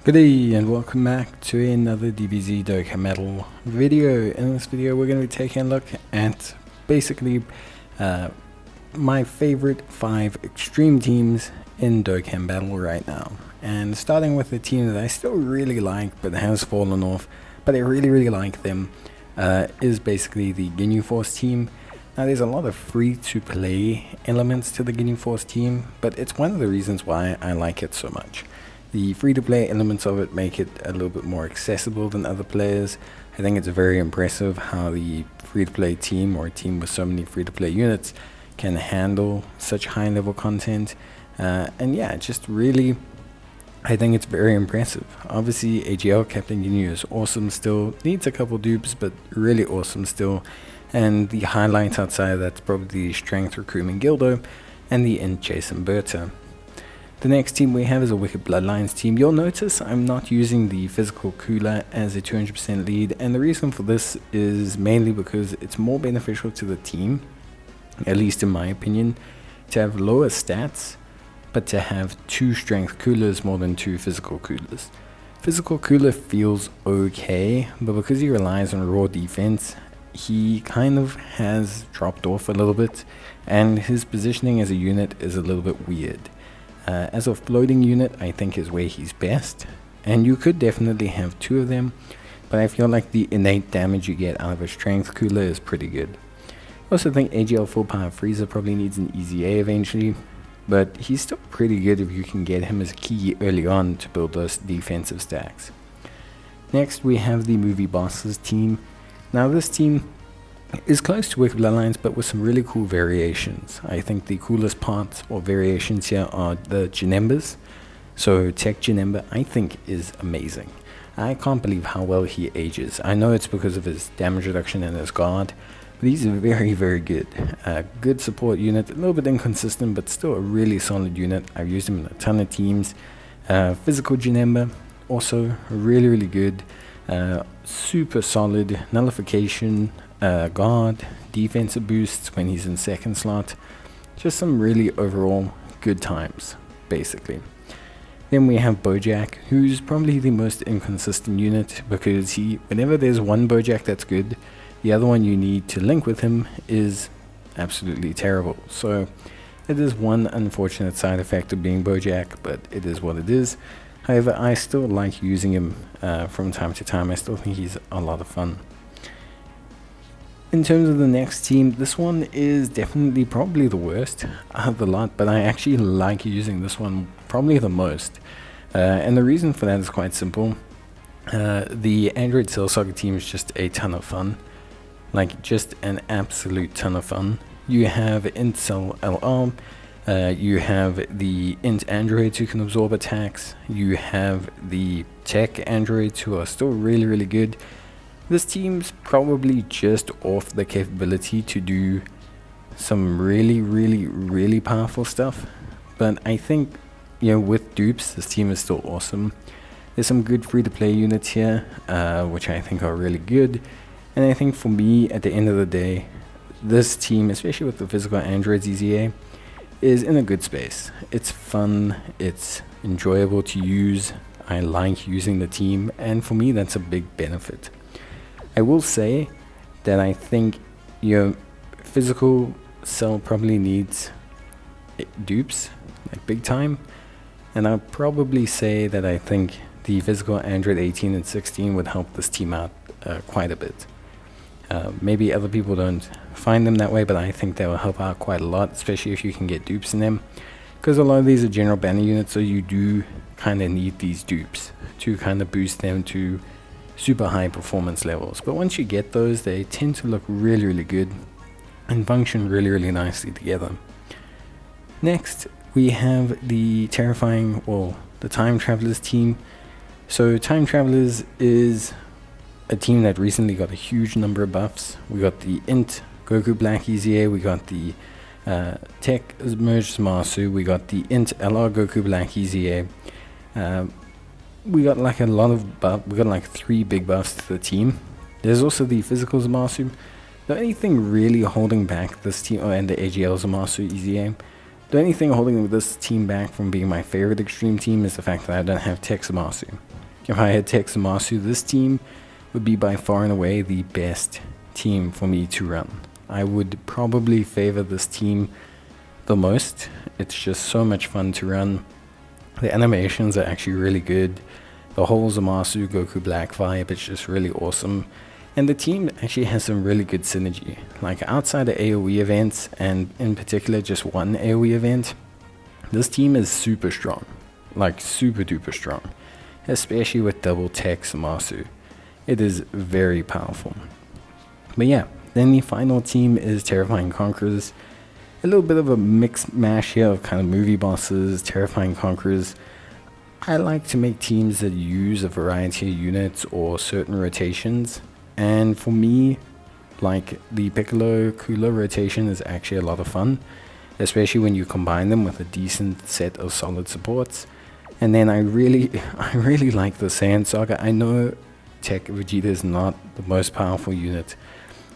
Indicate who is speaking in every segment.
Speaker 1: Good day and welcome back to another DBZ Dokkan Metal video. In this video we're going to be taking a look at basically my favorite 5 extreme teams in Dokkan Battle right now. And starting with the team that I still really like but has fallen off, but I really like them, is basically the Ginyu Force team. Now there's a lot of free to play elements to the Ginyu Force team, but it's one of the reasons why I like it so much. The free-to-play elements of it make it a little bit more accessible than other players. I think it's very impressive how the free-to-play team, or a team with so many free-to-play units, can handle such high-level content. And yeah, just really, I think it's very impressive. Obviously, AGL Captain Ginyu is awesome still. Needs a couple dupes, but really awesome still. And the highlights outside, that's probably the Strength Recruitment Gildo and the Int Jason Berta. The next team we have is a Wicked Bloodlines team. You'll notice I'm not using the physical cooler as a 200% lead, and the reason for this is mainly because it's more beneficial to the team, at least in my opinion, to have lower stats, but to have 2 strength coolers more than 2 physical coolers. Physical cooler feels okay, but because he relies on raw defense, he kind of has dropped off a little bit, and his positioning as a unit is a little bit weird. As a floating unit, I think is where he's best, and you could definitely have 2 of them, but I feel like the innate damage you get out of a strength cooler is pretty good. I also think AGL Full Power Freezer probably needs an easy A eventually, but he's still pretty good if you can get him as a key early on to build those defensive stacks. Next we have the Movie Bosses team. Now this team is close to Wicked Bloodlines, but with some really cool variations. I think the coolest parts or variations here are the Janembas. So Tech Janemba I think is amazing. I can't believe how well he ages. I know it's because of his damage reduction and his guard, but he's very good. Good support unit, a little bit inconsistent, but still a really solid unit. I've used him in a ton of teams. Physical Janemba, also really good. Super solid nullification, guard, defensive boosts when he's in second slot. Just some really overall good times, basically. Then we have Bojack, who's probably the most inconsistent unit, because whenever there's one Bojack that's good, the other one you need to link with him is absolutely terrible. So it is one unfortunate side effect of being Bojack, but it is what it is. However, I still like using him from time to time. I still think he's a lot of fun. In terms of the next team, this one is definitely probably the worst of the lot, but I actually like using this one probably the most. And the reason for that is quite simple. The Android Cell Saga team is just a ton of fun. Like, just an absolute ton of fun. You have Int Cell LR, you have the Int Androids who can absorb attacks, you have the Tech Androids who are still really good. This team's probably just off the capability to do some really powerful stuff, but I think, with dupes, this team is still awesome. There's some good free-to-play units here, which I think are really good, and I think for me, at the end of the day, this team, especially with the physical androids EZA, is in a good space. It's fun, it's enjoyable to use, I like using the team, and for me that's a big benefit. I will say that I think your physical cell probably needs dupes, like big time, and I'll probably say that I think the physical Android 18 and 16 would help this team out quite a bit. Maybe other people don't find them that way, but I think they will help out quite a lot, especially if you can get dupes in them, because a lot of these are general banner units, so you do kind of need these dupes to kind of boost them to super high performance levels. But once you get those, they tend to look really good and function really nicely together. Next we have the the Time Travelers team. So Time Travelers is a team that recently got a huge number of buffs. We got the Int Goku Black EZA, we got the Tech Merged Zamasu, we got the Int LR Goku Black EZA. We got like a lot of buffs. We got like 3 big buffs to the team. There's also the physical Zamasu. The only thing really holding back this team, and the AGL Zamasu EZA, the only thing holding this team back from being my favorite extreme team is the fact that I don't have Tech Zamasu. if I had Texamasu, this team would be by far and away the best team for me to run. I would probably favor this team the most. It's just so much fun to run. The animations are actually really good. The whole Zamasu Goku Black vibe, it's just really awesome. And the team actually has some really good synergy. Like outside of AoE events, and in particular just one AoE event, this team is super strong. Like super duper strong. Especially with double tech Zamasu. It is very powerful. But yeah, then the final team is Terrifying Conquerors. A little bit of a mixed mash here of kind of movie bosses, Terrifying Conquerors. I like to make teams that use a variety of units or certain rotations. And for me, like the Piccolo Cooler rotation is actually a lot of fun. Especially when you combine them with a decent set of solid supports. And then I really like the Saiyan Saga. I know Tech Vegeta is not the most powerful unit.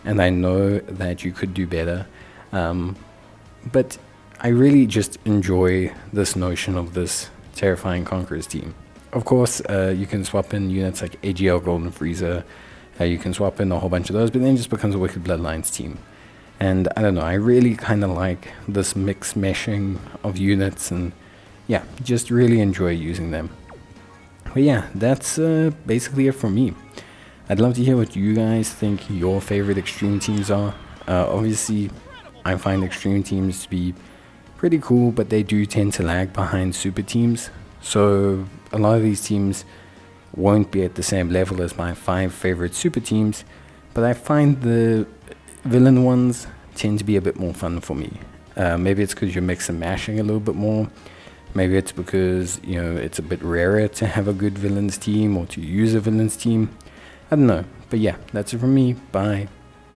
Speaker 1: And I know that you could do better. But I really just enjoy this notion of this Terrifying Conquerors team. Of course, you can swap in units like AGL Golden Frieza. You can swap in a whole bunch of those, but then it just becomes a Wicked Bloodlines team. And I don't know, I really kind of like this mix meshing of units, and yeah, just really enjoy using them. But yeah, that's basically it from me. I'd love to hear what you guys think your favorite extreme teams are. Obviously, I find extreme teams to be pretty cool, but they do tend to lag behind super teams. So a lot of these teams won't be at the same level as my 5 favorite super teams, but I find the villain ones tend to be a bit more fun for me. Maybe it's because you're mix and mashing a little bit more. Maybe it's because, you know, it's a bit rarer to have a good villains team or to use a villains team. I don't know. But yeah, that's it from me. Bye.